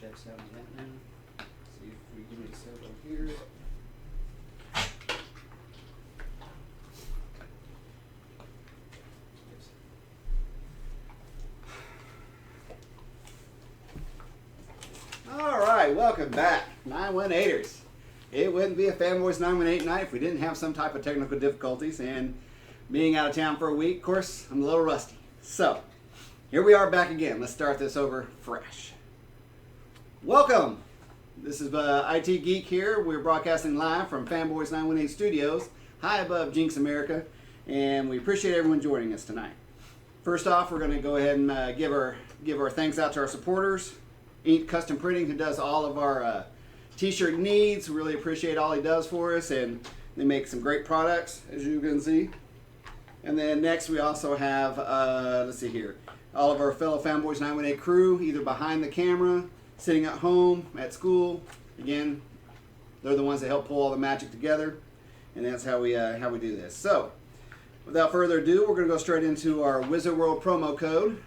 Check sound on that now. See if we can get set up here. All right, welcome back, 918ers. It wouldn't be a Fanboys 918 night if we didn't have some type of technical difficulties, and being out of town for a week, of course, I'm a little rusty. So, here we are back again. Let's start this over fresh. Welcome. This is IT Geek here. We're broadcasting live from Fanboys 918 Studios, high above Geeks America, and we appreciate everyone joining us tonight. First off, we're going to go ahead and give our thanks out to our supporters. Ink Custom Printing, who does all of our t-shirt needs. We really appreciate all he does for us, and They make some great products, as you can see. And then next we also have, let's see here, all of our fellow Fanboys 918 crew, either behind the camera, sitting at home, at school. Again, they're the ones that help pull all the magic together, and that's how we do this. So, without further ado, we're going to go straight into our Wizard World promo code.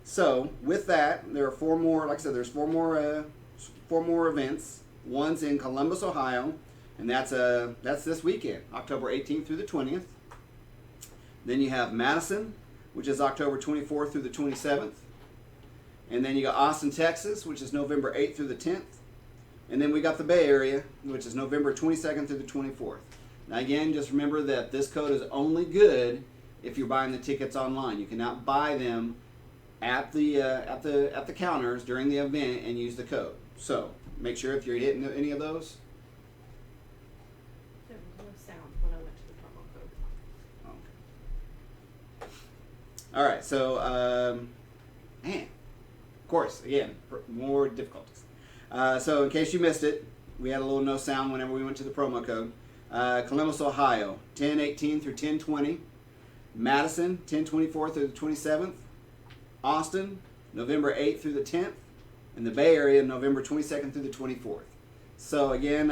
So with that, there are four more. Like I said, there's four more events. One's in Columbus, Ohio, and that's this weekend, October 18th through the 20th. Then you have Madison, which is October 24th through the 27th, and then you got Austin, Texas, which is November 8th through the 10th, and then we got the Bay Area, which is November 22nd through the 24th. Now again, just remember that this code is only good if you're buying the tickets online. You cannot buy them at the counters during the event and use the code. So make sure if you're hitting any of those. There was no sound when I went to the promo code. Okay. All right. So man, of course, again, more difficulties. So in case you missed it, we had a little no sound whenever we went to the promo code. Columbus, Ohio, 10/18 through 10/20. Madison, 10/24 through the 27th. Austin, November 8th through the 10th, and the Bay Area, November 22nd through the 24th. So again,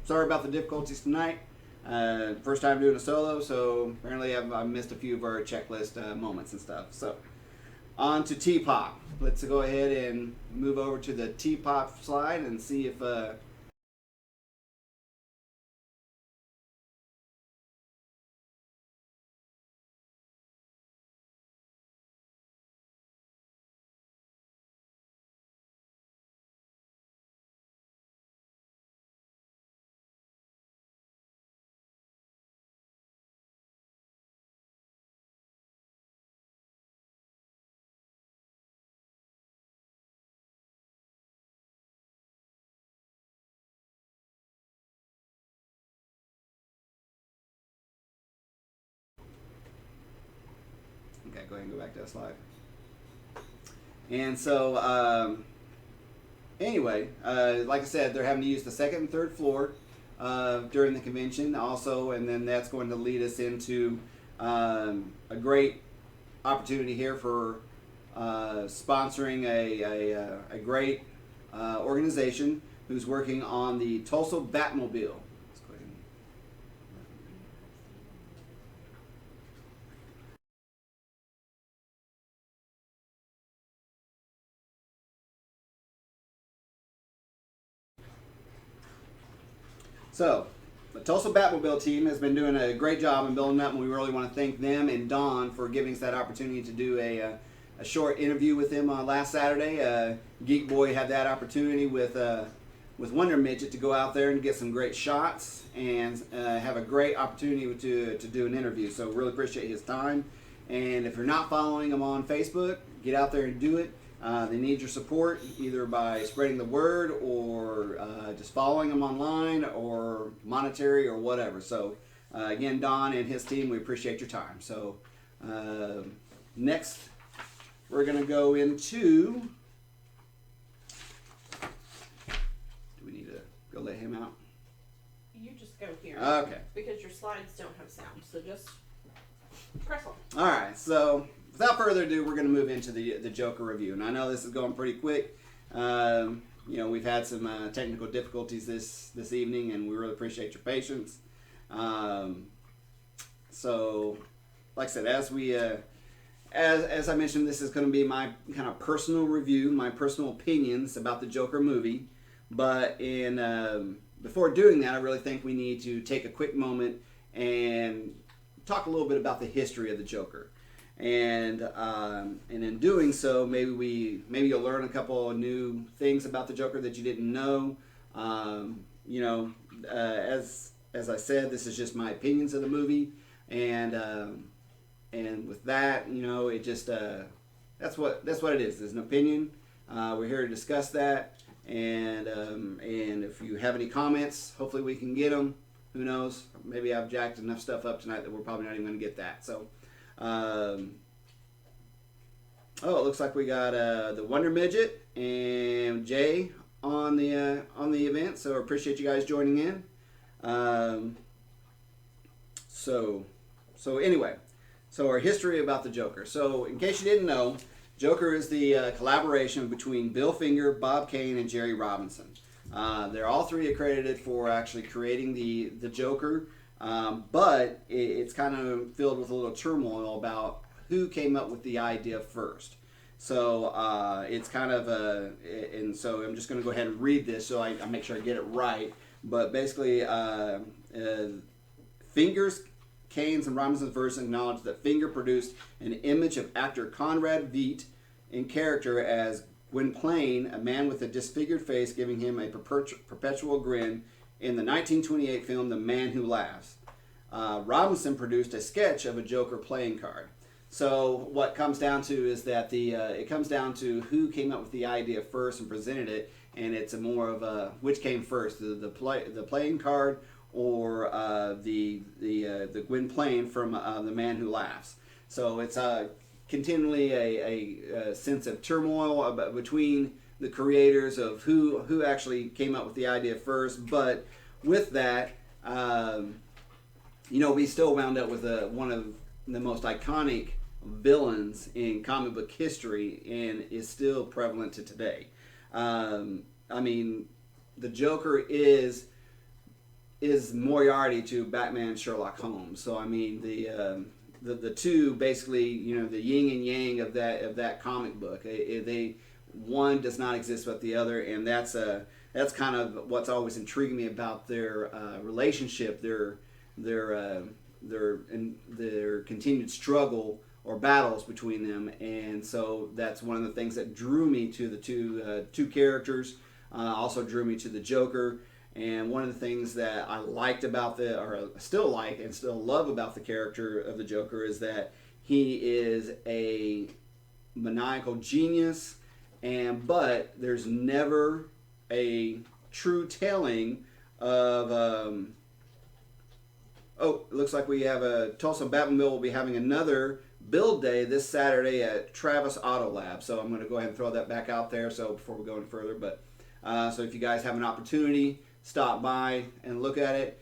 sorry about the difficulties tonight. First time doing a solo, so apparently I've missed a few of our checklist moments and stuff. So on to T-Pop. Let's go ahead and move over to the T-Pop slide and see if... Okay, go ahead and go back to that slide. And so, anyway, like I said, they're having to use the second and third floor during the convention also, and then that's going to lead us into a great opportunity here for sponsoring a great organization who's working on the Tulsa Batmobile. So, the Tulsa Batmobile team has been doing a great job in building up, and we really want to thank them and Don for giving us that opportunity to do a short interview with him last Saturday. Geek Boy had that opportunity with Wonder Midget to go out there and get some great shots and have a great opportunity to do an interview. So really appreciate his time. And if you're not following him on Facebook, get out there and do it. They need your support either by spreading the word or just following them online or monetary or whatever. So again, Don and his team, we appreciate your time. So next we're going to go into, do we need to go let him out? You just go here. Okay. Because your slides don't have sound, so just press on. All right, so without further ado, we're going to move into the Joker review. And I know this is going pretty quick. You know, we've had some technical difficulties this evening, and we really appreciate your patience. So, like I said, as I mentioned, this is going to be my kind of personal review, my personal opinions about the Joker movie. But before doing that, I really think we need to take a quick moment and talk a little bit about the history of the Joker. And in doing so, maybe you'll learn a couple of new things about the Joker that you didn't know. You know, as I said, this is just my opinions of the movie, and with that, you know, it just that's what it is. It's an opinion. We're here to discuss that, and if you have any comments, hopefully we can get them. Who knows? Maybe I've jacked enough stuff up tonight that we're probably not even going to get that. So, it looks like we got the Wonder Midget and Jay on the event. So I appreciate you guys joining in. So anyway, so our history about the Joker. So in case you didn't know, Joker is the collaboration between Bill Finger, Bob Kane, and Jerry Robinson. They're all three accredited for actually creating the Joker, but it's kind of filled with a little turmoil about who came up with the idea first. So it's kind of and so I'm just going to go ahead and read this so I make sure I get it right. But basically, Finger's, Kane's, and Robinson's version acknowledged that Finger produced an image of actor Conrad Veidt in character as Gwynplaine, a man with a disfigured face, giving him a perpetual grin in the 1928 film The Man Who Laughs. Robinson produced a sketch of a Joker playing card. So what comes down to is that it comes down to who came up with the idea first and presented it, and it's a more of a which came first, the playing card or the Gwynplaine from The Man Who Laughs. So it's continually a sense of turmoil between the creators of who actually came up with the idea first. But with that, we still wound up with one of the most iconic villains in comic book history, and is still prevalent to today. The Joker is Moriarty to Batman and Sherlock Holmes. So the two basically, the yin and yang of that comic book. One does not exist without the other, and that's kind of what's always intrigued me about their relationship, their continued struggle or battles between them. And so that's one of the things that drew me to the two characters. Also drew me to the Joker. And one of the things that I liked about still like and still love about the character of the Joker is that he is a maniacal genius, but there's never a true telling of. It looks like we have Tulsa Batmobile will be having another build day this Saturday at Travis Auto Lab. So I'm going to go ahead and throw that back out there. So before we go any further, but so if you guys have an opportunity, stop by and look at it.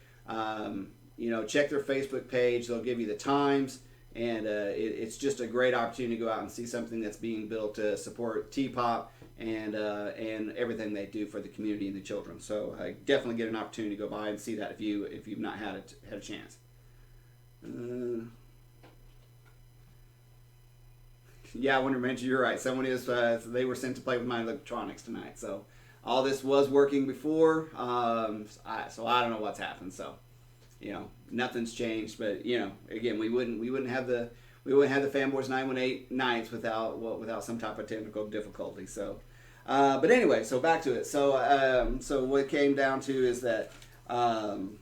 Check their Facebook page. They'll give you the times, and it's just a great opportunity to go out and see something that's being built to support T-Pop and everything they do for the community and the children. So definitely get an opportunity to go by and see that if you've not had a chance. Yeah, Wonder Mention, you're right. Someone is they were sent to play with my electronics tonight. So all this was working before, so I don't know what's happened. So, nothing's changed. But again, we wouldn't have the Fanboys 918 nights without some type of technical difficulty. So, but anyway, so back to it. So, what it came down to is that. And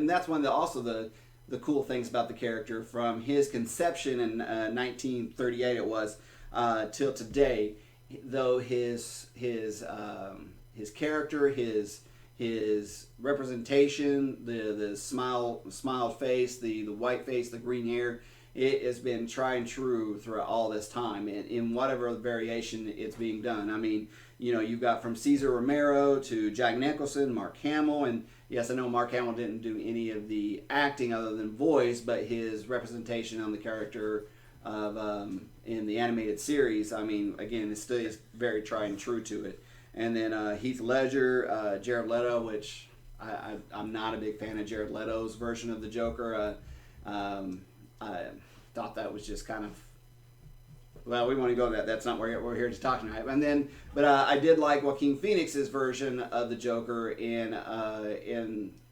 that's one of the cool things about the character from his conception in 1938 it was till today. Though his character, his representation, the smiled face, the white face, the green hair, it has been tried and true throughout all this time, and in whatever variation it's being done. You've got from Cesar Romero to Jack Nicholson, Mark Hamill, and yes, I know Mark Hamill didn't do any of the acting other than voice, but his representation on the character of in the animated series, again, it still is very tried and true to it. And then Heath Ledger, Jared Leto, which I'm not a big fan of Jared Leto's version of the Joker. I thought that was just kind of, well, we want to go to that. That's not what we're here to talk tonight. But I did like Joaquin Phoenix's version of the Joker in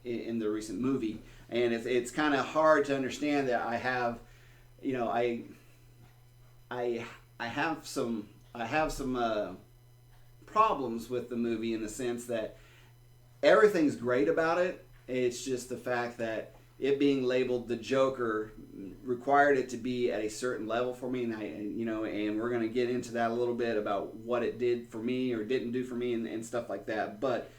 the recent movie, and it's kind of hard to understand that I have some problems with the movie in the sense that everything's great about it. It's just the fact that it being labeled the Joker required it to be at a certain level for me, and we're going to get into that a little bit about what it did for me or didn't do for me and stuff like that. But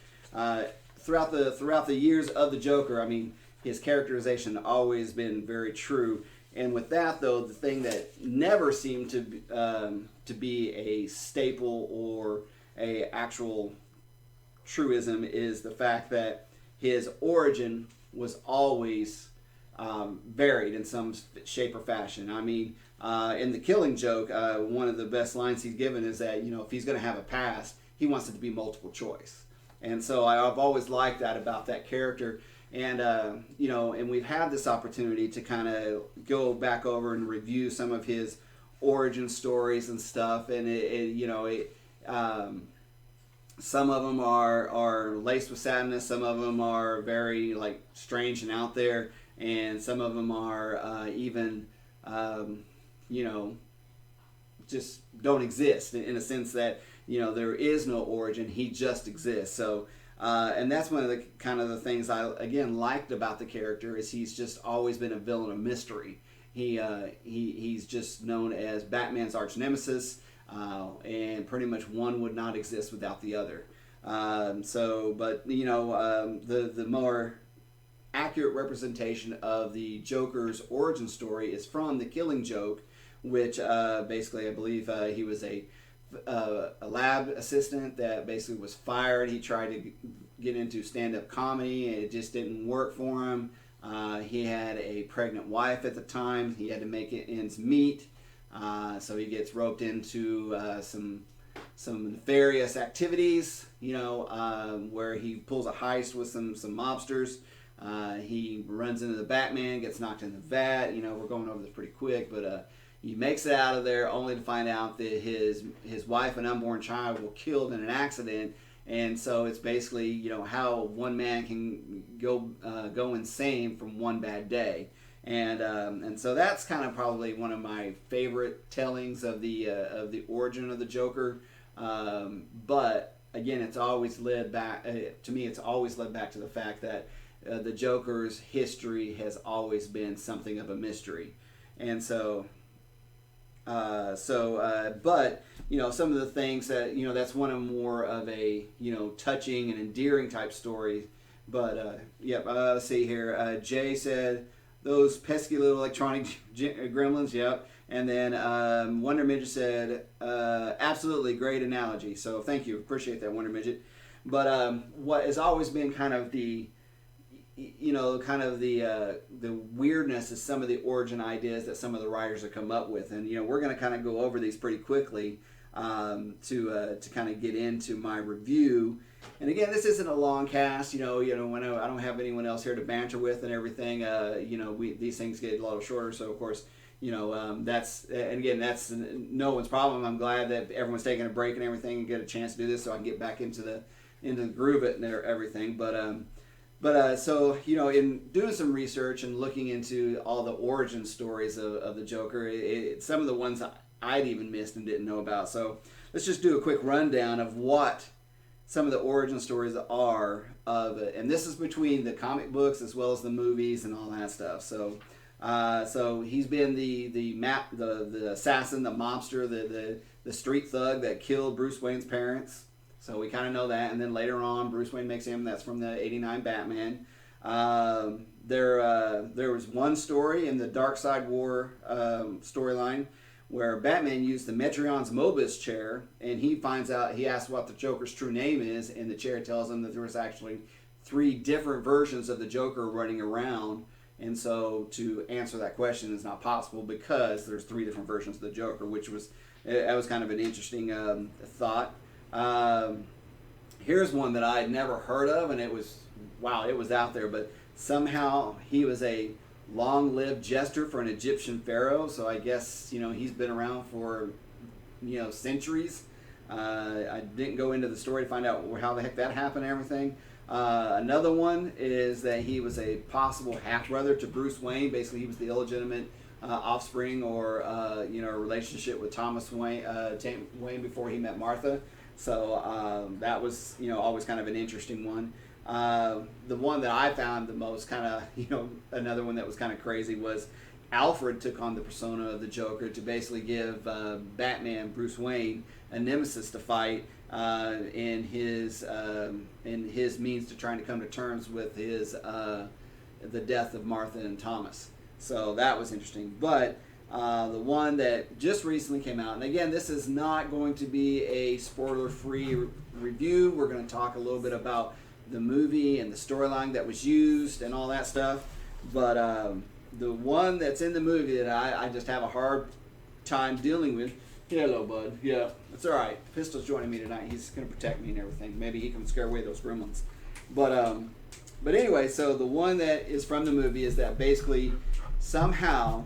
throughout the years of the Joker, I mean, his characterization always been very true. And with that, though, the thing that never seemed to be a staple or a actual truism is the fact that his origin was always varied in some shape or fashion. I mean, in The Killing Joke, one of the best lines he's given is that, if he's going to have a past, he wants it to be multiple choice. And so I've always liked that about that character. And, and we've had this opportunity to kind of go back over and review some of his origin stories and stuff. And, some of them are laced with sadness. Some of them are very, strange and out there. And some of them are even, just don't exist in a sense that, there is no origin. He just exists. So, and that's one of the kind of the things I, again, liked about the character is he's just always been a villain of mystery. He's just known as Batman's arch nemesis, and pretty much one would not exist without the other. The more accurate representation of the Joker's origin story is from The Killing Joke, which basically I believe he was a lab assistant that basically was fired. He tried to get into stand-up comedy and it just didn't work for him. He had a pregnant wife at the time. He had to make it ends meet. So he gets roped into some nefarious activities, where he pulls a heist with some mobsters. He runs into the Batman, gets knocked in the vat. We're going over this pretty quick, but he makes it out of there only to find out that his wife and unborn child were killed in an accident. And so it's basically, how one man can go insane from one bad day. And so that's kind of probably one of my favorite tellings of the origin of the Joker. But again, it's always led back to me. It's always led back to the fact that the Joker's history has always been something of a mystery, and so. But some of the things that that's one of more of a touching and endearing type story. But let's see here. Jay said those pesky little electronic gremlins. Yep. And then Wonder Midget said absolutely great analogy. So thank you, appreciate that, Wonder Midget. But what has always been kind of the the weirdness is some of the origin ideas that some of the writers have come up with, and we're going to kind of go over these pretty quickly to kind of get into my review. And again, this isn't a long cast, when I don't have anyone else here to banter with and everything. These things get a little shorter, so of course, that's no one's problem. I'm glad that everyone's taking a break and everything and get a chance to do this, so I can get back into the groove it and everything. So in doing some research and looking into all the origin stories of the Joker, some of the ones I'd even missed and didn't know about. So let's just do a quick rundown of what some of the origin stories are of it. And this is between the comic books as well as the movies and all that stuff. So he's been the assassin, the mobster, the street thug that killed Bruce Wayne's parents. So we kind of know that, and then later on, Bruce Wayne makes him. That's from the '89 Batman. There was one story in the Dark Side War storyline where Batman used the Metron's Mobus chair, and he asks what the Joker's true name is, and the chair tells him that there was actually 3 different versions of the Joker running around. And so to answer that question is not possible because there's 3 different versions of the Joker, which was kind of an interesting thought. Here's one that I had never heard of, and it was out there, but somehow he was a long-lived jester for an Egyptian pharaoh, so I guess he's been around for centuries. I didn't go into the story to find out how the heck that happened and everything. Another one is that he was a possible half-brother to Bruce Wayne. Basically, he was the illegitimate offspring or a relationship with Thomas Wayne before he met Martha. So that was always kind of an interesting one. The one that I found the most kind of another one that was kind of crazy was Alfred took on the persona of the Joker to basically give Batman, Bruce Wayne, a nemesis to fight in his means to trying to come to terms with his the death of Martha and Thomas. So that was interesting. But the one that just recently came out, and again, this is not going to be a spoiler-free review. We're going to talk a little bit about the movie and the storyline that was used and all that stuff. But the one that's in the movie that I just have a hard time dealing with. Hello, bud. Yeah, that's all right. Pistol's joining me tonight. He's going to protect me and everything. Maybe he can scare away those gremlins. But anyway, so the one that is from the movie is that basically somehow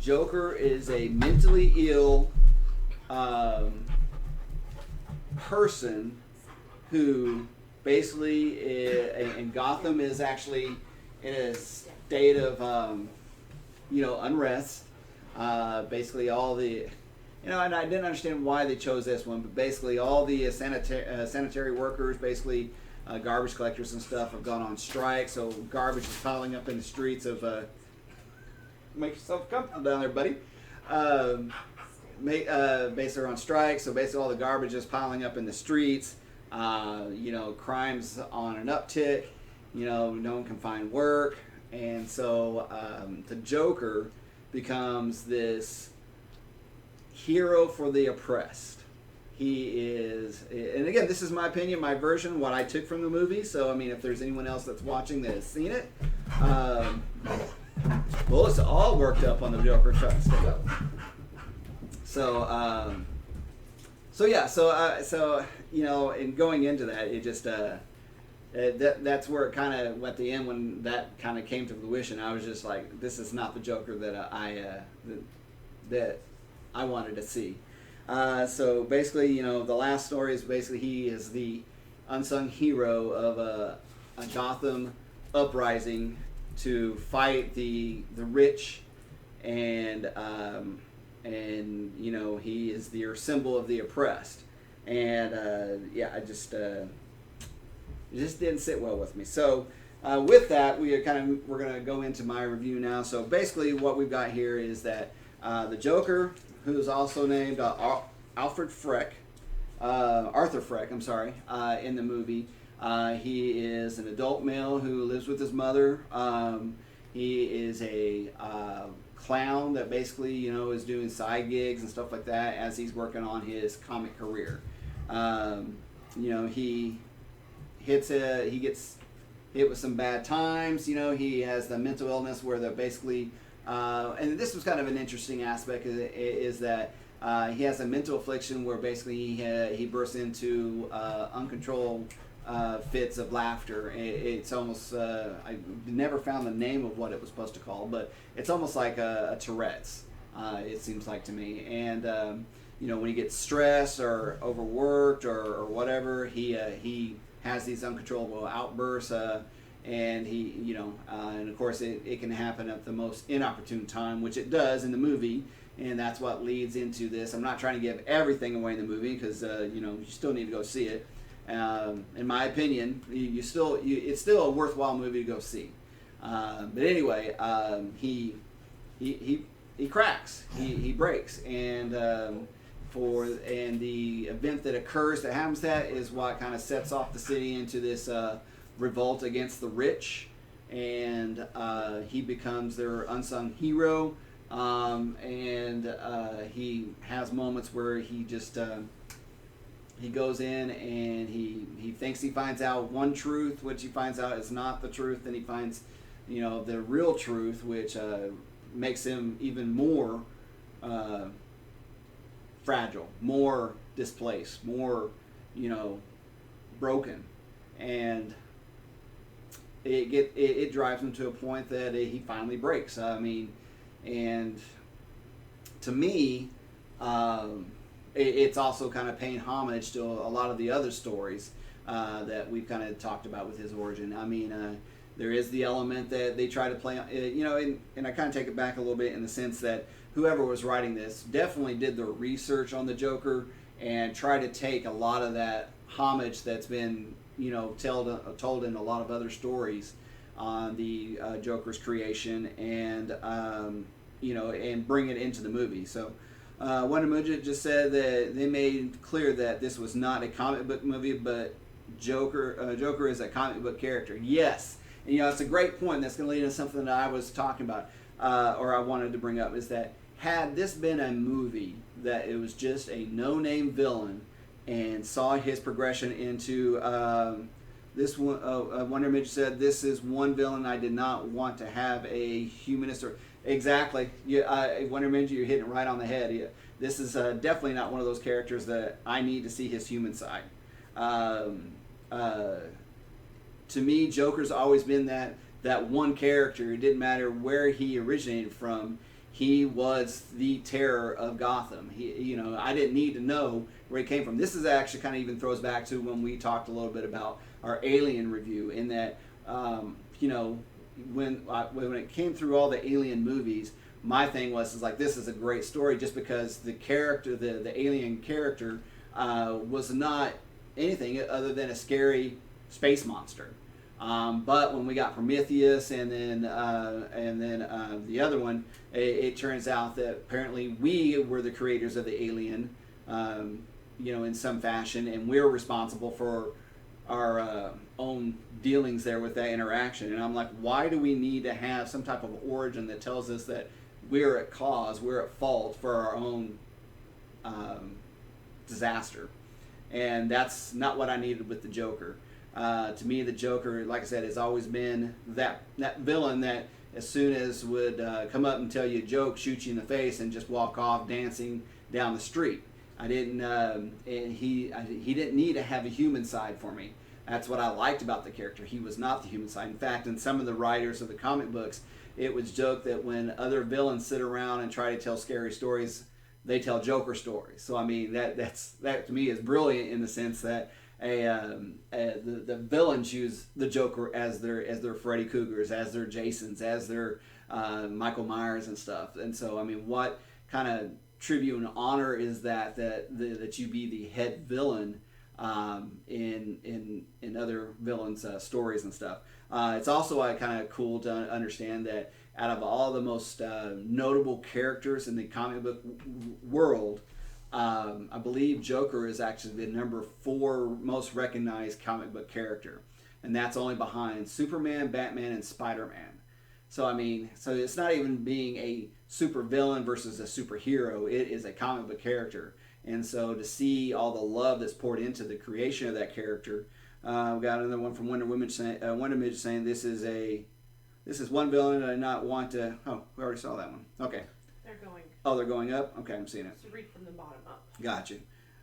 Joker is a mentally ill person who basically and Gotham is actually in a state of unrest. Basically all the and I didn't understand why they chose this one, but basically all the sanitary workers, basically garbage collectors and stuff, have gone on strike. So garbage is piling up in the streets of. Make yourself comfortable down there, buddy. Basically on strike, so basically all the garbage is piling up in the streets. Crime's on an uptick. No one can find work, and so the Joker becomes this hero for the oppressed. He is, and again, this is my opinion, my version, what I took from the movie. So, I mean, if there's anyone else that's watching that has seen it, well, it's all worked up on the Joker trust. So in going into that, it just that's where it kind of at the end when that kind of came to fruition. I was just like, this is not the Joker that I wanted to see. So basically, the last story is basically he is the unsung hero of a Gotham uprising to fight the rich, and he is the symbol of the oppressed, and it just didn't sit well with me. So with that, we're going to go into my review now. So basically, what we've got here is that the Joker, who is also named Arthur Fleck, I'm sorry, in the movie. He is an adult male who lives with his mother. He is a clown that basically, is doing side gigs and stuff like that as he's working on his comic career. He gets hit with some bad times. He has the mental illness where they're basically, and this was kind of an interesting aspect, is that he has a mental affliction where basically he bursts into uncontrolled fits of laughter. It's almost, I never found the name of what it was supposed to call, but it's almost like a Tourette's, it seems like to me. And, when he gets stressed or overworked or whatever, he has these uncontrollable outbursts, and and of course it can happen at the most inopportune time, which it does in the movie. And that's what leads into this. I'm not trying to give everything away in the movie because, you still need to go see it. In my opinion, it's still a worthwhile movie to go see. But anyway, he cracks, he breaks, and the event that occurs that happens that is what kind of sets off the city into this revolt against the rich, and he becomes their unsung hero. He has moments where he just he goes in and he thinks he finds out one truth, which he finds out is not the truth. Then he finds, the real truth, which makes him even more fragile, more displaced, more, broken, and it drives him to a point that he finally breaks. And to me, it's also kind of paying homage to a lot of the other stories that we've kind of talked about with his origin. There is the element that they try to play, and I kind of take it back a little bit in the sense that whoever was writing this definitely did their research on the Joker and try to take a lot of that homage that's been, told in a lot of other stories on the Joker's creation and and bring it into the movie. So Wonder Midget just said that they made clear that this was not a comic book movie, but Joker is a comic book character. Yes, and it's a great point. That's going to lead into something that I was talking about, or I wanted to bring up, is that had this been a movie that it was just a no-name villain and saw his progression into this one, Wonder Midget said, this is one villain I did not want to have a humanist or exactly. Wonder Midget, you're hitting it right on the head. Yeah. This is definitely not one of those characters that I need to see his human side. To me, Joker's always been that one character. It didn't matter where he originated from. He was the terror of Gotham. I didn't need to know where he came from. This is actually kind of even throws back to when we talked a little bit about our Alien review, in that when it came through all the Alien movies, my thing was like, this is a great story just because the character, the alien character, was not anything other than a scary space monster. But when we got Prometheus and then the other one, it turns out that apparently we were the creators of the alien, in some fashion, and we're responsible for our own dealings there with that interaction. And I'm like, why do we need to have some type of origin that tells us that we're at cause, we're at fault for our own disaster? And that's not what I needed with the Joker. To me, the Joker, like I said, has always been that villain that as soon as would come up and tell you a joke, shoot you in the face, and just walk off dancing down the street. I didn't, and he didn't need to have a human side for me. That's what I liked about the character. He was not the human side. In fact, in some of the writers of the comic books, it was joked that when other villains sit around and try to tell scary stories, they tell Joker stories. So I mean, that to me is brilliant in the sense that the villains use the Joker as their Freddy Kruegers, as their Jasons, as their Michael Myers and stuff. And so I mean, what kind of tribute and honor is that you be the head villain in other villains' stories and stuff. It's also kind of cool to understand that out of all the most notable characters in the comic book world, I believe Joker is actually the number 4 most recognized comic book character, and that's only behind Superman, Batman, and Spider-Man. So I mean, so it's not even being a super villain versus a superhero. It is a comic book character, and so to see all the love that's poured into the creation of that character, we got another one from Wonder Midget saying this is one villain that I not want to. Oh, we already saw that one. Okay. They're going up? Okay, I'm seeing it. So read from the bottom up. Gotcha.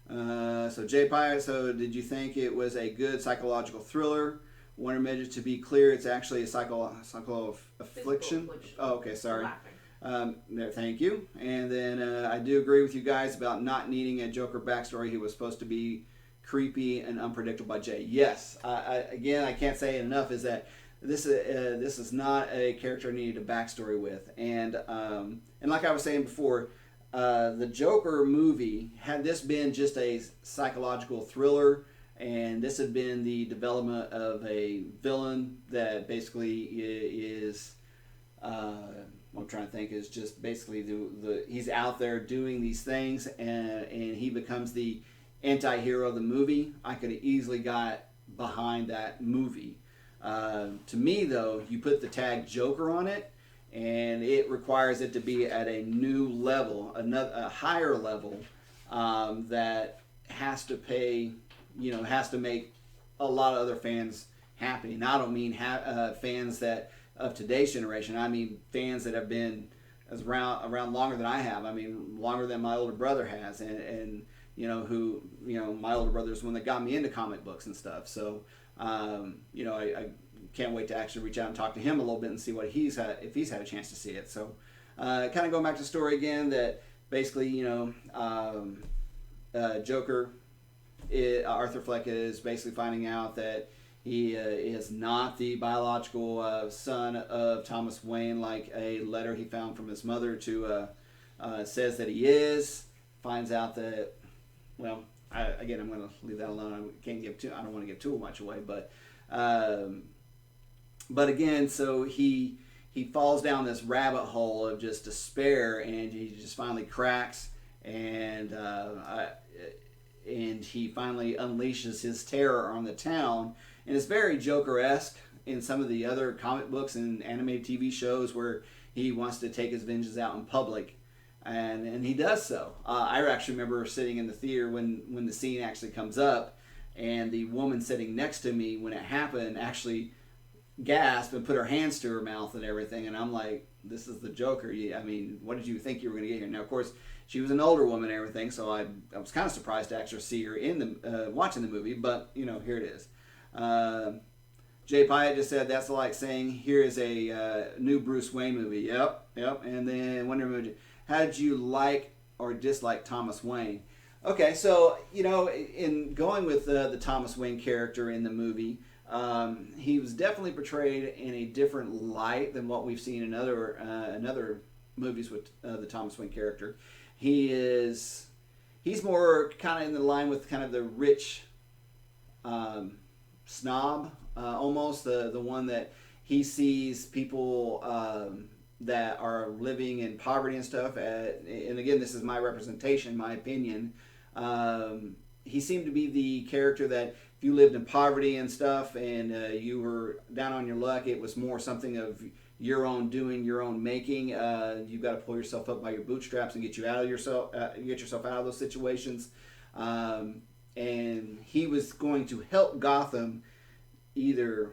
So Jay Pye, so did you think it was a good psychological thriller? Wonder Midget, to be clear, it's actually a psycho affliction. Oh, okay, sorry. Thank you. And then I do agree with you guys about not needing a Joker backstory. He was supposed to be creepy and unpredictable by Jay. Yes. Again, I can't say it enough, is that this is not a character I needed a backstory with. And like I was saying before, the Joker movie, had this been just a psychological thriller, and this had been the development of a villain that basically is, I'm trying to think, is just basically he's out there doing these things, and he becomes the anti-hero of the movie, I could have easily got behind that movie. To me, though, you put the tag Joker on it, and it requires it to be at a new level, a higher level, that has to has to make a lot of other fans happy. And I don't mean fans that of today's generation. I mean fans that have been around longer than I have. I mean longer than my older brother has, and my older brother is the one that got me into comic books and stuff. So I can't wait to actually reach out and talk to him a little bit and see what if he's had a chance to see it. So kind of going back to the story again, that basically Joker, Arthur Fleck is basically finding out that he is not the biological son of Thomas Wayne, like a letter he found from his mother says that he is. Finds out that, well, I'm going to leave that alone. I don't want to give too much away, but but again, so he falls down this rabbit hole of just despair, and he just finally cracks, and and he finally unleashes his terror on the town, and it's very Joker-esque in some of the other comic books and animated TV shows where he wants to take his vengeance out in public, and he does so. I actually remember sitting in the theater when the scene actually comes up, and the woman sitting next to me when it happened actually gasped and put her hands to her mouth and everything, and I'm like, this is the Joker. I mean, what did you think you were going to get here? Now, of course, she was an older woman and everything, so I was kind of surprised to actually see her in the watching the movie, but, here it is. Jay Pyatt just said, that's like saying, here is a new Bruce Wayne movie. Yep. And then Wonder Woman, how did you like or dislike Thomas Wayne? Okay, so, in going with the Thomas Wayne character in the movie, he was definitely portrayed in a different light than what we've seen in other movies with the Thomas Wayne character. He's more kind of in the line with kind of the rich snob, almost the one that he sees people that are living in poverty and stuff. And again, this is my representation, my opinion. He seemed to be the character that if you lived in poverty and stuff and you were down on your luck, it was more something of your own doing, your own making. You've got to pull yourself up by your bootstraps and get yourself out of those situations. And he was going to help Gotham either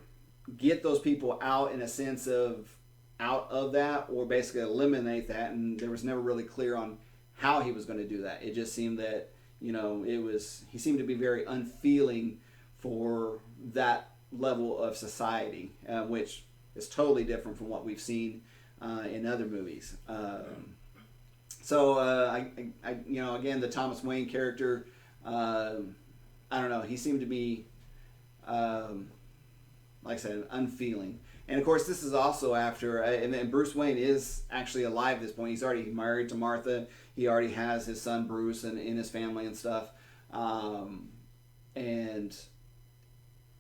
get those people out in a sense of out of that, or basically eliminate that. And there was never really clear on how he was going to do that. It just seemed that he seemed to be very unfeeling for that level of society, which is totally different from what we've seen in other movies. So again, the Thomas Wayne character, I don't know, he seemed to be, like I said, unfeeling. And of course, this is also after, and then Bruce Wayne is actually alive at this point. He's already married to Martha. He already has his son Bruce and in his family and stuff. And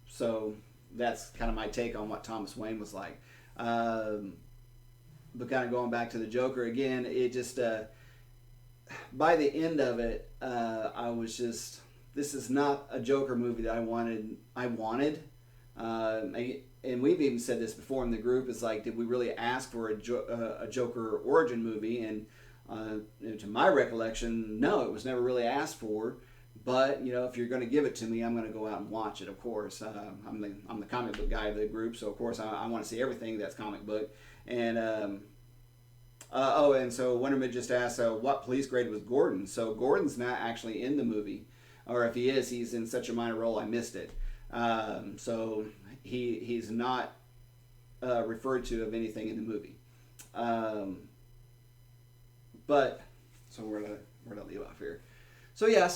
so that's kind of my take on what Thomas Wayne was like. But kind of going back to the Joker again, it just, by the end of it, I was just, this is not a Joker movie that I wanted. And we've even said this before in the group. It's like, did we really ask for a Joker origin movie? And to my recollection, no, it was never really asked for. But if you're going to give it to me, I'm going to go out and watch it. Of course, I'm the comic book guy of the group, so of course I want to see everything that's comic book. And and so Wonderman just asked, what police grade was Gordon? So Gordon's not actually in the movie, or if he is, he's in such a minor role I missed it. So he's not referred to of anything in the movie. But so where to leave off here? So yeah,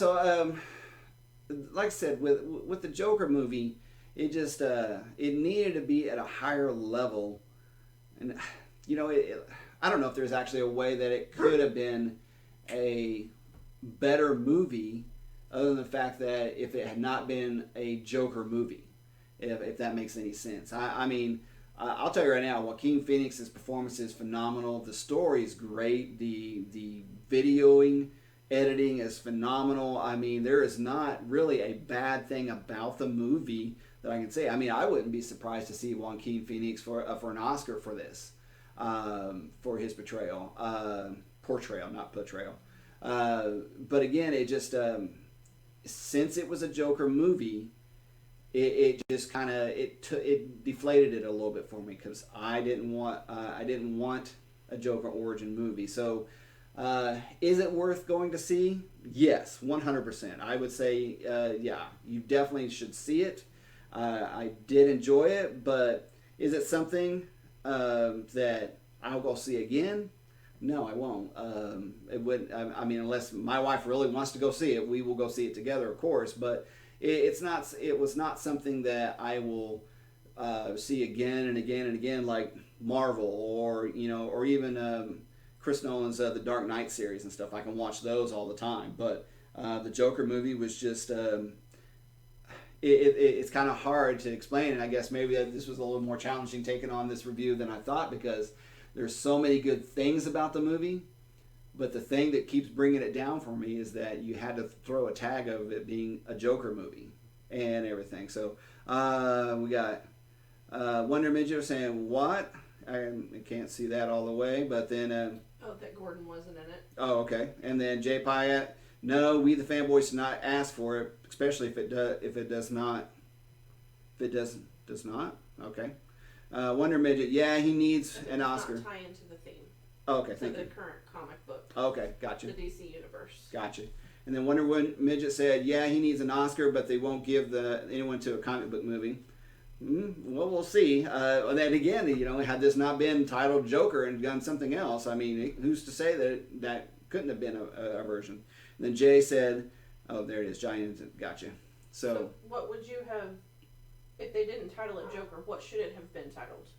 like I said, with the Joker movie, it just it needed to be at a higher level, and I don't know if there's actually a way that it could have been a better movie, other than the fact that if it had not been a Joker movie, if that makes any sense. I mean, I'll tell you right now, Joaquin Phoenix's performance is phenomenal. The story is great. The videoing, editing is phenomenal. I mean, there is not really a bad thing about the movie that I can say. I mean, I wouldn't be surprised to see Joaquin Phoenix for an Oscar for this, for his portrayal, not portrayal. But again, it just since it was a Joker movie, it just kind of it deflated it a little bit for me, because I didn't want a Joker origin movie. So is it worth going to see? Yes, 100%. I would say yeah, you definitely should see it. I did enjoy it, but is it something that I'll go see again? No, I won't. It wouldn't. I mean, unless my wife really wants to go see it, we will go see it together, of course. But it's not. It was not something that I will see again and again and again, like Marvel or or even Chris Nolan's The Dark Knight series and stuff. I can watch those all the time. But the Joker movie was just. it's kind of hard to explain, and I guess maybe this was a little more challenging taking on this review than I thought, because there's so many good things about the movie, but the thing that keeps bringing it down for me is that you had to throw a tag of it being a Joker movie and everything. So we got Wonder Midget saying, what? I can't see that all the way, but then... that Gordon wasn't in it. Oh, okay. And then Jay Pyatt, no, we the fanboys do not ask for it, especially if it does not. If it does not? Okay. Wonder Midget, yeah, he needs an Oscar. Not tie into the theme. Oh, okay, thank you. The current comic book. Okay, gotcha. The DC universe. Gotcha. And then Wonder Midget said, yeah, he needs an Oscar, but they won't give anyone to a comic book movie. Well, we'll see. And then again, had this not been titled Joker and done something else, I mean, who's to say that couldn't have been a version? And then Jay said, oh, there it is, Giant, gotcha. So what would you have, if they didn't title it Joker, what should it have been titled?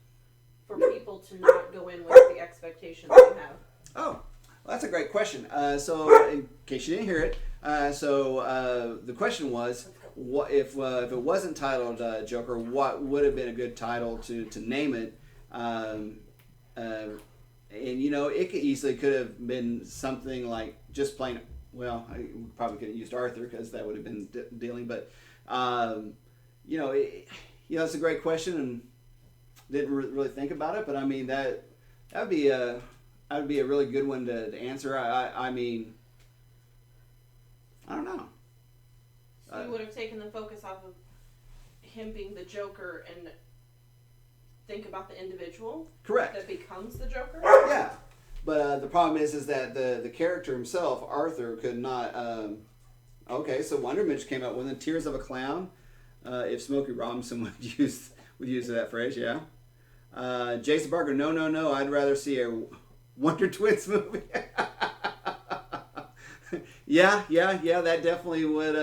For people to not go in with the expectations they have. Oh, well, that's a great question. So in case you didn't hear it, the question was, what if it wasn't titled Joker, what would have been a good title to name it? And it could have been something like just plain. Well, I probably could have used Arthur because that would have been dealing. But it's a great question, and didn't really think about it. But I mean that would be a really good one to answer. I mean, I don't know. So you would have taken the focus off of him being the Joker and think about the individual? Correct. That becomes the Joker? Yeah. But the problem is that the character himself, Arthur, could not... okay, so Wonder Midget came out with the Tears of a Clown. If Smokey Robinson would use that phrase, yeah. Jason Barker, no, I'd rather see a Wonder Twins movie. Yeah, that definitely would.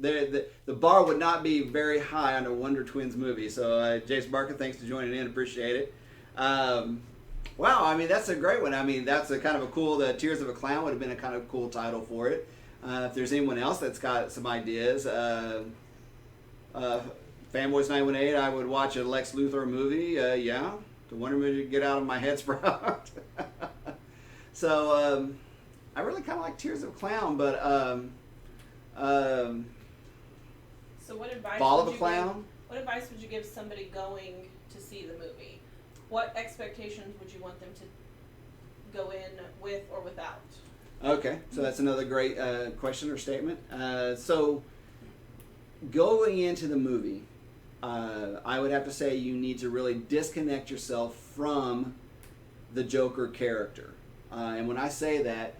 The bar would not be very high on a Wonder Twins movie. So, Jason Barker, thanks for joining in. Appreciate it. Wow, I mean, that's a great one. I mean, that's a kind of a cool. The Tears of a Clown would have been a kind of cool title for it. If there's anyone else that's got some ideas, Fanboys 918, I would watch a Lex Luthor movie. Yeah, the Wonder Midget get out of my head sprout. So. I really kind of like Tears of a Clown, but so what advice? Ball of a Clown. What advice would you give somebody going to see the movie? What expectations would you want them to go in with or without? Okay, so that's another great question or statement. So going into the movie, I would have to say you need to really disconnect yourself from the Joker character, and when I say that.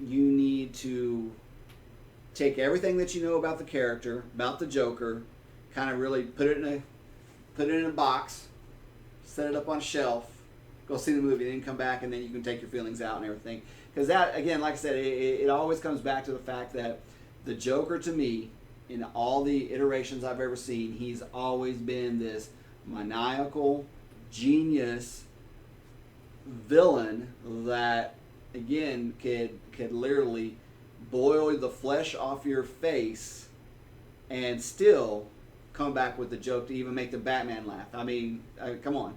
You need to take everything that you know about the character, about the Joker, kind of really put it in a box, set it up on a shelf, go see the movie, then come back, and then you can take your feelings out and everything. Because that, again, like I said, it always comes back to the fact that the Joker, to me, in all the iterations I've ever seen, he's always been this maniacal, genius villain that, again, could literally boil the flesh off your face and still come back with the joke to even make the Batman laugh. I mean, come on.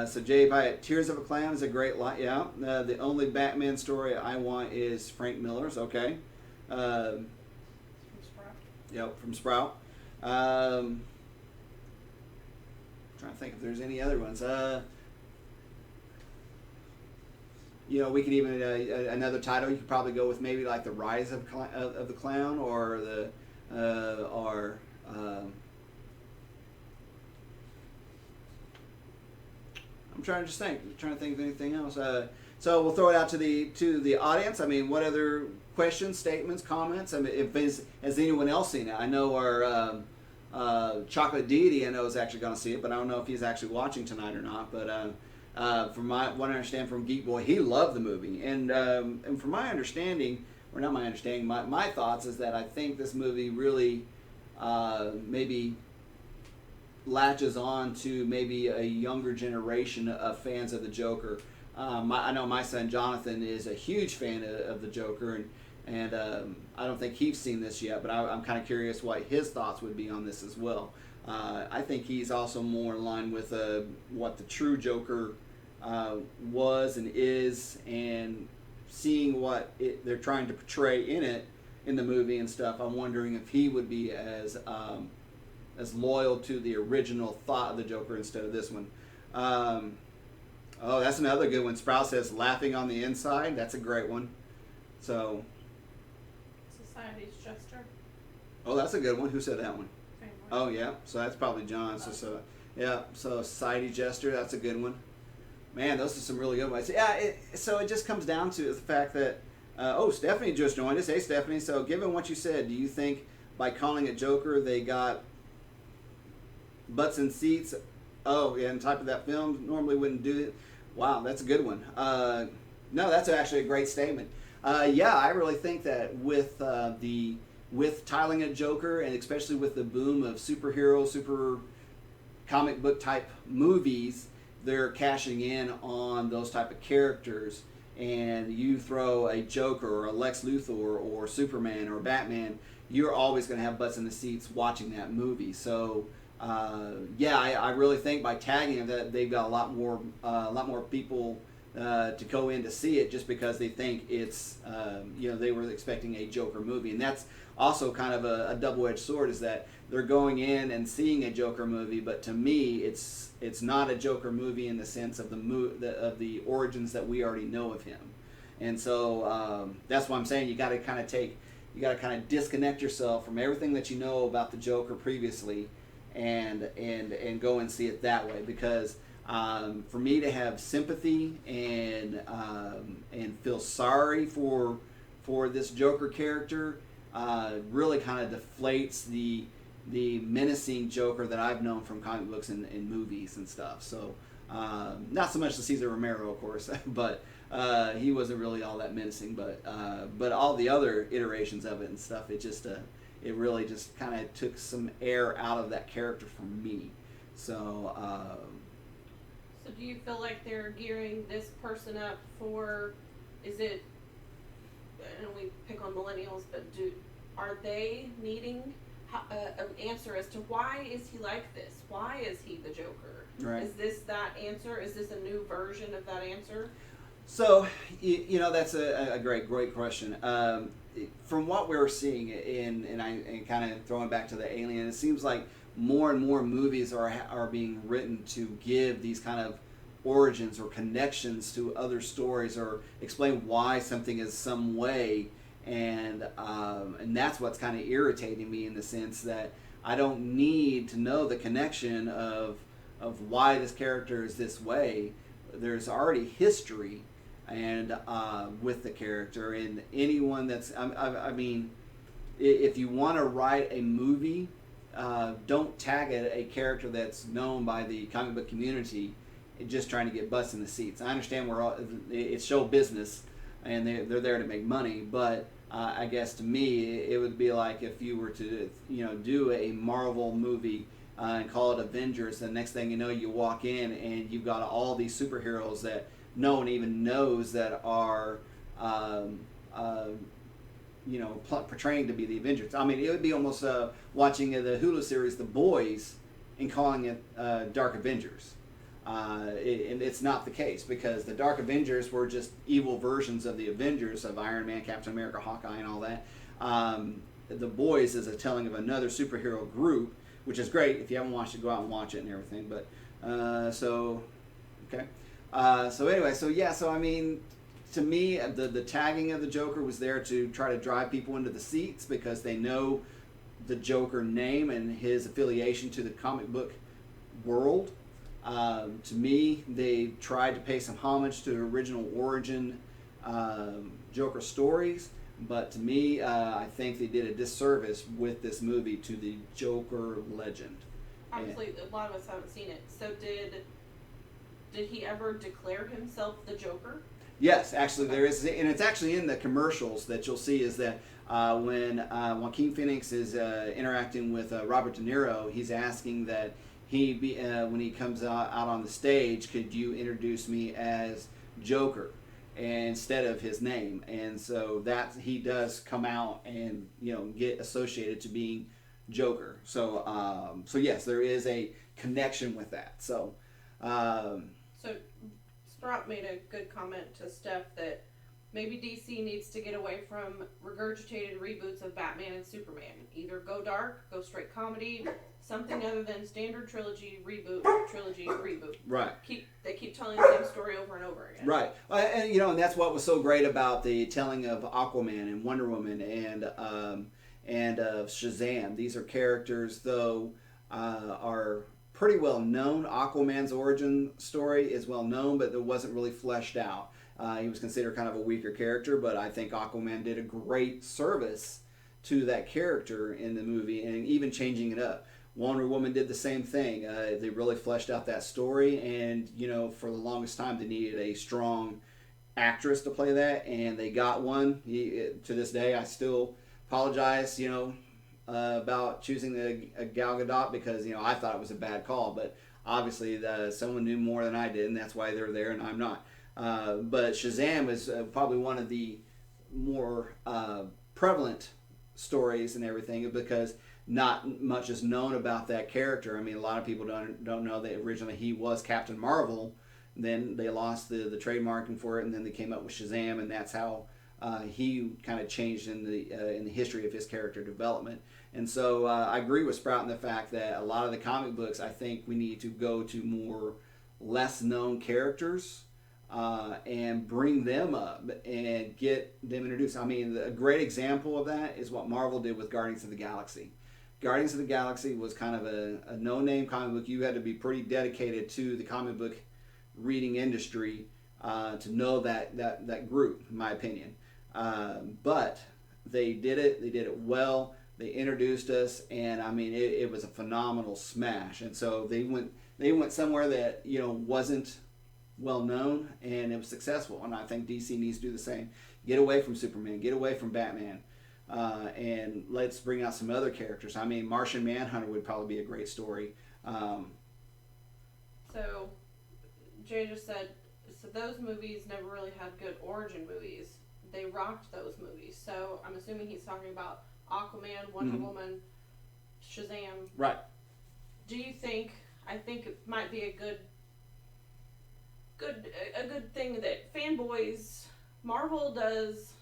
So Jay Pyatt, Tears of a Clown is a great line. Yeah. The only Batman story I want is Frank Miller's. Okay. From Sprout. Yep, from Sprout. Trying to think if there's any other ones. We could even another title. You could probably go with maybe like the Rise of the Clown, or I'm trying to think of anything else. So we'll throw it out to the audience. I mean, what other questions, statements, comments? I mean, has anyone else seen it? I know our Chocolate Deity, I know, is actually going to see it, but I don't know if he's actually watching tonight or not. But from what I understand from Geek Boy, he loved the movie, and from my understanding, or not my understanding, my thoughts is that I think this movie really maybe latches on to maybe a younger generation of fans of the Joker. I know my son Jonathan is a huge fan of the Joker, And I don't think he's seen this yet, but I'm kind of curious what his thoughts would be on this as well. I think he's also more in line with what the true Joker was and is, and seeing what they're trying to portray in the movie and stuff. I'm wondering if he would be as loyal to the original thought of the Joker instead of this one. Oh, that's another good one. Sprout says, laughing on the inside. That's a great one. So. Society's Jester. Oh, that's a good one. Who said that one? Family. Oh, yeah. So that's probably John. So yeah. So Society Jester. That's a good one. Man, those are some really good ones. Yeah. So it just comes down to the fact that. Stephanie just joined us. Hey, Stephanie. So given what you said, do you think by calling it Joker, they got butts in seats? Oh, yeah, and type of that film normally wouldn't do it. Wow, that's a good one. No, that's actually a great statement. Yeah, I really think that with titling it Joker, and especially with the boom of superhero, super comic book type movies, they're cashing in on those type of characters. And you throw a Joker or a Lex Luthor or Superman or Batman, you're always going to have butts in the seats watching that movie. So. I really think by tagging it that they've got a lot more people to go in to see it, just because they think it's they were expecting a Joker movie. And that's also kind of a double-edged sword, is that they're going in and seeing a Joker movie, but to me it's not a Joker movie in the sense of of the origins that we already know of him. And so that's why I'm saying you got to kind of disconnect yourself from everything that you know about the Joker previously, and go and see it that way. Because for me to have sympathy and feel sorry for this Joker character really kind of deflates the menacing Joker that I've known from comic books and movies and stuff. So not so much the Cesar Romero, of course, but he wasn't really all that menacing. But all the other iterations of it and stuff, it really just kind of took some air out of that character for me. So. So do you feel like they're gearing this person up for? Is it? And we pick on millennials, but are they needing an answer as to why is he like this? Why is he the Joker? Right. Is this that answer? Is this a new version of that answer? So, that's a great question. From what we're seeing and kind of throwing back to the Alien, it seems like more and more movies are being written to give these kind of origins or connections to other stories, or explain why something is some way, and that's what's kind of irritating me, in the sense that I don't need to know the connection of why this character is this way. There's already history and with the character, and anyone that's I mean, if you want to write a movie, don't tag it a character that's known by the comic book community, just trying to get butts in the seats. I understand it's show business, and they're there to make money, but I guess to me it would be like if you were to do a Marvel movie and call it Avengers. The next thing you know, you walk in and you've got all these superheroes that no one even knows that are portraying to be the Avengers. I mean, it would be almost watching the Hulu series The Boys and calling it Dark Avengers. And it's not the case, because the Dark Avengers were just evil versions of the Avengers, of Iron Man, Captain America, Hawkeye, and all that. The Boys is a telling of another superhero group, which is great. If you haven't watched it, go out and watch it and everything. But okay. So I mean, to me, the tagging of the Joker was there to try to drive people into the seats, because they know the Joker name and his affiliation to the comic book world. To me, they tried to pay some homage to original origin Joker stories, but to me, I think they did a disservice with this movie to the Joker legend. Obviously, a lot of us haven't seen it. So did he ever declare himself the Joker? Yes, actually there is, and it's actually in the commercials that you'll see, is that when Joaquin Phoenix is interacting with Robert De Niro, he's asking that when he comes out on the stage, could you introduce me as Joker? instead of his name, and so that he does come out and get associated to being Joker. So yes, there is a connection with that. So Sprout made a good comment to Steph that maybe DC needs to get away from regurgitated reboots of Batman and Superman. Either go dark, go straight comedy, something other than standard trilogy reboot. Right. They keep telling the same story over and over again. Right, and that's what was so great about the telling of Aquaman and Wonder Woman and of Shazam. These are characters, though, are pretty well known. Aquaman's origin story is well known, but it wasn't really fleshed out. He was considered kind of a weaker character, but I think Aquaman did a great service to that character in the movie, and even changing it up. Wonder Woman did the same thing. They really fleshed out that story, and for the longest time they needed a strong actress to play that, and they got one. To this day, I still apologize, about choosing the Gal Gadot, because I thought it was a bad call, but obviously someone knew more than I did, and that's why they're there and I'm not. But Shazam is probably one of the more prevalent stories and everything, because not much is known about that character. I mean, a lot of people don't know that originally he was Captain Marvel. Then they lost the trademarking for it, and then they came up with Shazam, and that's how he kind of changed in the history of his character development. And so I agree with Sprout in the fact that a lot of the comic books, I think we need to go to more less known characters and bring them up and get them introduced. I mean, a great example of that is what Marvel did with Guardians of the Galaxy. Guardians of the Galaxy was kind of a no-name comic book. You had to be pretty dedicated to the comic book reading industry to know that group, in my opinion. But they did it. They did it well. They introduced us, and I mean, it was a phenomenal smash. And so they went somewhere that wasn't well known, and it was successful. And I think DC needs to do the same. Get away from Superman. Get away from Batman. And let's bring out some other characters. I mean, Martian Manhunter would probably be a great story. So, Jay just said, so those movies never really had good origin movies. They rocked those movies. So I'm assuming he's talking about Aquaman, Wonder Woman, Shazam. Right. Do you think? I think it might be a good thing that fanboys. Marvel does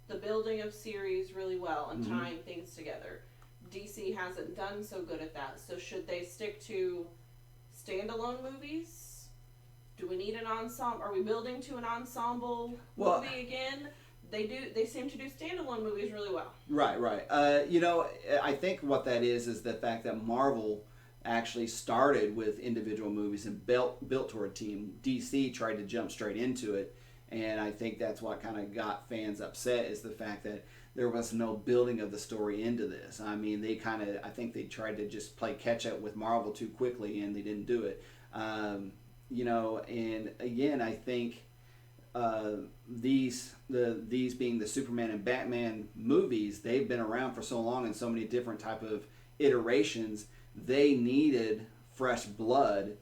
the building of series really well and tying things together. DC hasn't done so good at that. So should they stick to standalone movies? Do we need an ensemble? Are we building to an ensemble movie again? They seem to do standalone movies really well. Right. I think what that is the fact that Marvel actually started with individual movies and built toward a team. DC tried to jump straight into it, and I think that's what kind of got fans upset, is the fact that there was no building of the story into this. I mean, I think they tried to just play catch up with Marvel too quickly, and they didn't do it. And again, I think these being the Superman and Batman movies, they've been around for so long in so many different type of iterations. They needed fresh blood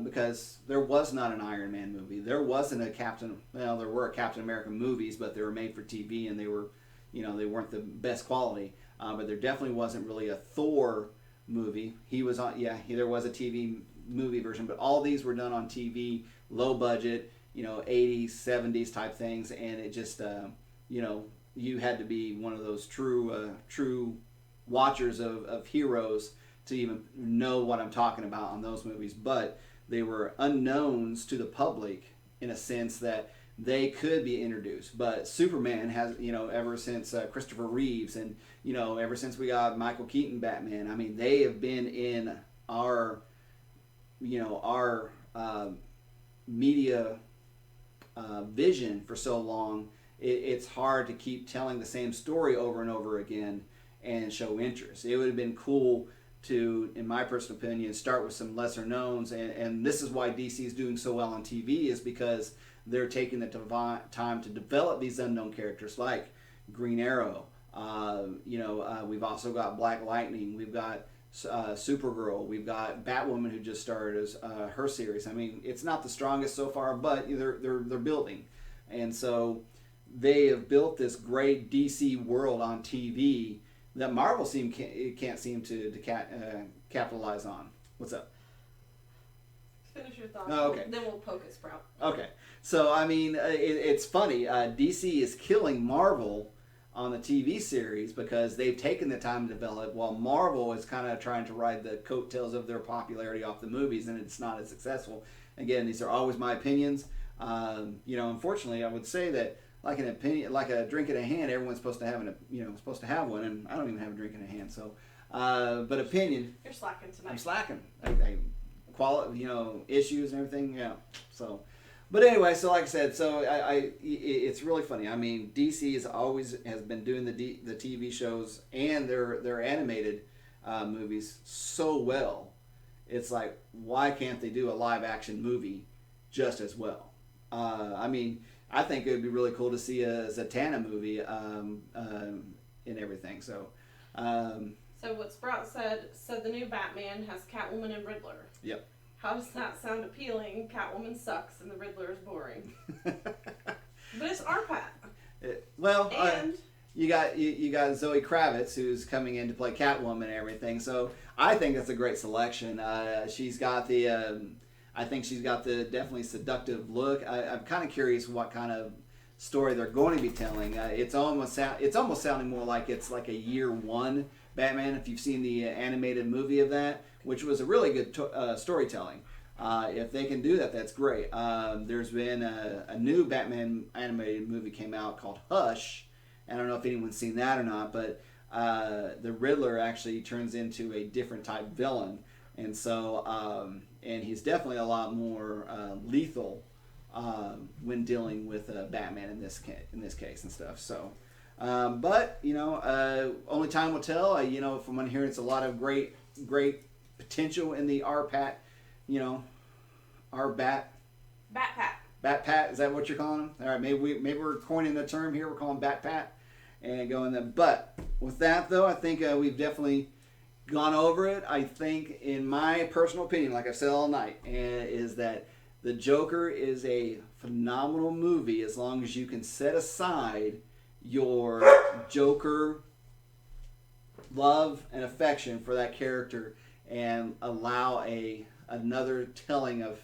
because there was not an Iron Man movie. There wasn't there were Captain America movies, but they were made for TV, and they were, they weren't the best quality. But there definitely wasn't really a Thor movie. He was on, there was a TV movie version, but all these were done on TV, low budget, 80s, 70s type things, and it just, you had to be one of those true watchers of heroes to even know what I'm talking about on those movies. But they were unknowns to the public in a sense that they could be introduced. But Superman has, ever since Christopher Reeves, and ever since we got Michael Keaton Batman, I mean, they have been in our media vision for so long. It's hard to keep telling the same story over and over again and show interest. It would have been cool to, in my personal opinion, start with some lesser knowns, and this is why DC is doing so well on TV, is because they're taking the time to develop these unknown characters like Green Arrow. We've also got Black Lightning. We've got Supergirl. We've got Batwoman, who just started as her series. I mean, it's not the strongest so far, but they're building. And so they have built this great DC world on TV that Marvel can't seem to capitalize on. What's up? Finish your thought. Oh, okay. Then we'll poke at Sprout. Okay. So, I mean, it's funny. DC is killing Marvel on the TV series because they've taken the time to develop, while Marvel is kind of trying to ride the coattails of their popularity off the movies, and it's not as successful. Again, these are always my opinions. Unfortunately, I would say that like an opinion, like a drink in a hand, everyone's supposed to have one, and I don't even have a drink in a hand. So, but opinion. You're slacking tonight. I'm slacking. Quality, issues and everything. Yeah. So, but anyway, so like I said, so it's really funny. I mean, DC has been doing the TV shows and their animated movies so well. It's like, why can't they do a live action movie just as well? I mean, I think it would be really cool to see a Zatanna movie and everything. So. So what Sprout said the new Batman has Catwoman and Riddler. Yep. How does that sound appealing? Catwoman sucks and the Riddler is boring. But it's RPAT. Well, and you got Zoe Kravitz, who's coming in to play Catwoman and everything. So I think that's a great selection. She's got I think she's got the definitely seductive look. I'm kind of curious what kind of story they're going to be telling. It's almost sounding more like it's like a year one Batman, if you've seen the animated movie of that, which was a really good storytelling. If they can do that, that's great. There's been a new Batman animated movie came out called Hush. I don't know if anyone's seen that or not, but the Riddler actually turns into a different type villain, and so and he's definitely a lot more lethal when dealing with Batman in this case and stuff. So. But only time will tell. From what I'm hearing, it's a lot of great potential in the RPAT. Bat-Pat. Is that what you're calling them? All right, maybe we're coining the term here. We're calling Bat-Pat and going there. But with that though, I think we've definitely gone over it. I think, in my personal opinion, like I've said all night, is that the Joker is a phenomenal movie as long as you can set aside your Joker love and affection for that character and allow another telling of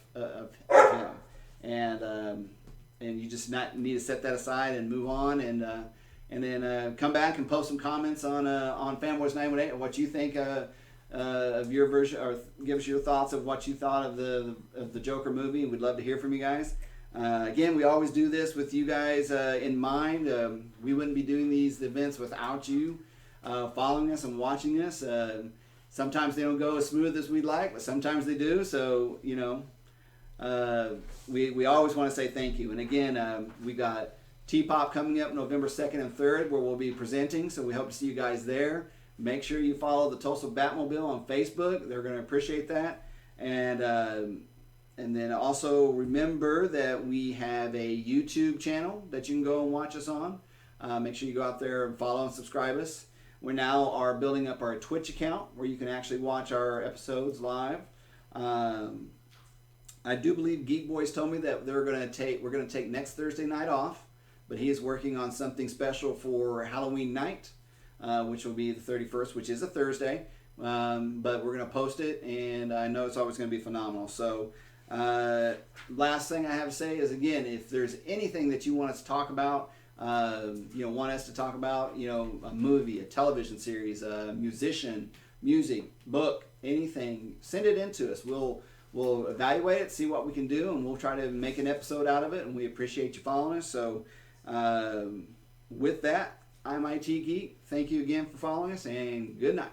him, and you just not need to set that aside and move on, and then come back and post some comments on Fanboys 918 and what you think of your version, or give us your thoughts of what you thought of the Joker movie. We'd love to hear from you guys. Again, we always do this with you guys in mind. We wouldn't be doing these events without you following us and watching us. Sometimes they don't go as smooth as we'd like, but sometimes they do. So, we always want to say thank you. And again, we got T-Pop coming up November 2nd and 3rd, where we'll be presenting. So we hope to see you guys there. Make sure you follow the Tulsa Batmobile on Facebook. They're going to appreciate that. And then also remember that we have a YouTube channel that you can go and watch us on. Make sure you go out there and follow and subscribe us. We now are building up our Twitch account where you can actually watch our episodes live. I do believe Geek Boys told me that we're going to take next Thursday night off, but he is working on something special for Halloween night, which will be the 31st, which is a Thursday. But we're going to post it, and I know it's always going to be phenomenal. So. Last thing I have to say is, again, if there's anything that you want us to talk about, want us to talk about, a movie, a television series, a musician, music, book, anything, send it in to us. We'll evaluate it, see what we can do, and we'll try to make an episode out of it, and we appreciate you following us. So with that, I'm IT Geek. Thank you again for following us, and good night.